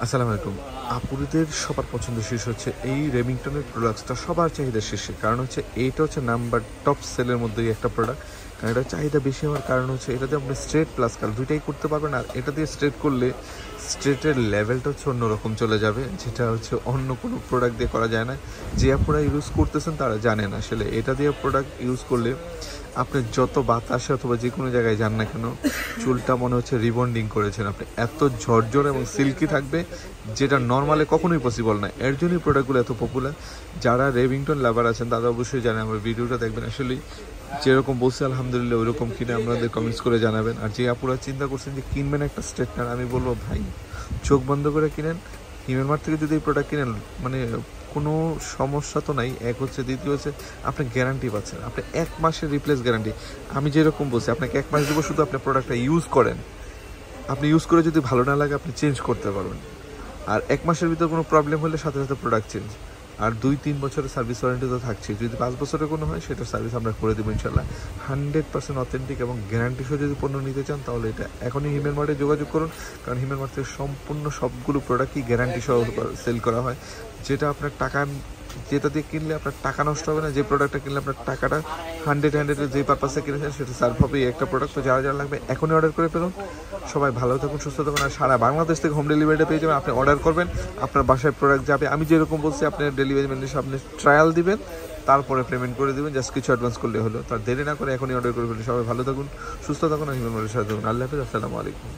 আসসালামু আলাইকুম। আপুদের সবার পছন্দের শীর্ষ হচ্ছে এই রেমিংটনের প্রোডাক্টসটা সবার চাহিদা শীর্ষে। কারণ হচ্ছে এইটা হচ্ছে নাম্বার টপ সেলের মধ্যেই একটা প্রোডাক্ট। কারণ এটা চাহিদা বেশি হওয়ার কারণ হচ্ছে এটা দিয়ে আপনি স্ট্রেট প্লাস কাল দুইটাই করতে পারবেন। আর এটা দিয়ে স্ট্রেট করলে স্ট্রেটের লেভেলটা হচ্ছে অন্যরকম চলে যাবে, যেটা হচ্ছে অন্য কোনো প্রোডাক্ট দিয়ে করা যায় না। যে আপনারা ইউজ করতেছেন তারা জানেন আসলে এটা দিয়ে প্রোডাক্ট ইউজ করলে আপনি যত বাতাসে অথবা যে কোনো জায়গায় যান না কেন, চুলটা মনে হচ্ছে রিবন্ডিং করেছেন আপনি, এত ঝরঝর এবং সিল্কি থাকবে, যেটা নর্মালে কখনোই পসিবল না। এর জন্যই প্রোডাক্টগুলো এত পপুলার। যারা রেভিংটন লাভার আছেন তারা অবশ্যই জানেন, আমার ভিডিওটা দেখবেন। আসলে যেরকম বলছি আলহামদুলিল্লাহ ওইরকম কিনে আপনাদের কমেন্টস করে জানাবেন। আর যে আপুরা চিন্তা করছেন যে কিনবেন একটা স্ট্রেটনার, আমি বলবো ভাই চোখ বন্ধ করে কিনেন। হিমেল মার্ট থেকে যদি এই প্রোডাক্ট কিনেন মানে কোনো সমস্যা তো নাই। এক হচ্ছে, দ্বিতীয় হচ্ছে আপনি গ্যারান্টি পাচ্ছেন, আপনি 1 মাসের রিপ্লেস গ্যারান্টি। আমি যেরকম বলছি আপনাকে 1 মাস দেবো, শুধু আপনি প্রোডাক্টটা ইউজ করেন। আপনি ইউজ করে যদি ভালো না লাগে আপনি চেঞ্জ করতে পারবেন। আর 1 মাসের ভিতরে কোনো প্রবলেম হলে সাথে সাথে প্রোডাক্ট চেঞ্জ। আর 2-3 বছরের সার্ভিস ওয়ারেন্টি তো থাকছে। যদি 5 বছরের কোনো হয় সেটার সার্ভিস আমরা করে দেবো ইনশাল্লাহ। 100% অথেন্টিক এবং গ্যারান্টি সহ যদি পণ্য নিতে চান তাহলে এটা এখনই হিমেল মার্টে যোগাযোগ করুন। কারণ হিমেল মার্ট থেকে সম্পূর্ণ সবগুলো প্রোডাক্টই গ্যারান্টি সহ সেল করা হয়, যেটা আপনার টাকা, যেটা দিয়ে কিনলে আপনার টাকা নষ্ট হবে না। যে প্রোডাক্টটা কিনলে আপনার টাকাটা 100 যে পারপাসে কিনেছেন সেটা সার্ভ হবে এই একটা প্রোডাক্ট। তো যারা যারা লাগবে এখনই অর্ডার করে ফেলুন। সবাই ভালো থাকুন, সুস্থ থাকুন। আর সারা বাংলাদেশ থেকে হোম ডেলিভারিটা পেয়ে যাবেন। আপনি অর্ডার করবেন, আপনার বাসায় প্রোডাক্ট যাবে। আমি যেরকম বলছি আপনার ডেলিভারি ম্যানের সামনে ট্রায়াল দিবেন, তারপরে পেমেন্ট করে দেবেন। জাস্ট কিছু অ্যাডভান্স করলে হলো। তার দেরি না করে এখনই অর্ডার করে ফেলুন। সবাই ভালো থাকুন, সুস্থ থাকুন আর হিমেল মার্টের সাথে থাকুন। আল্লাহ হাফেজ, আসসালামু আলাইকুম।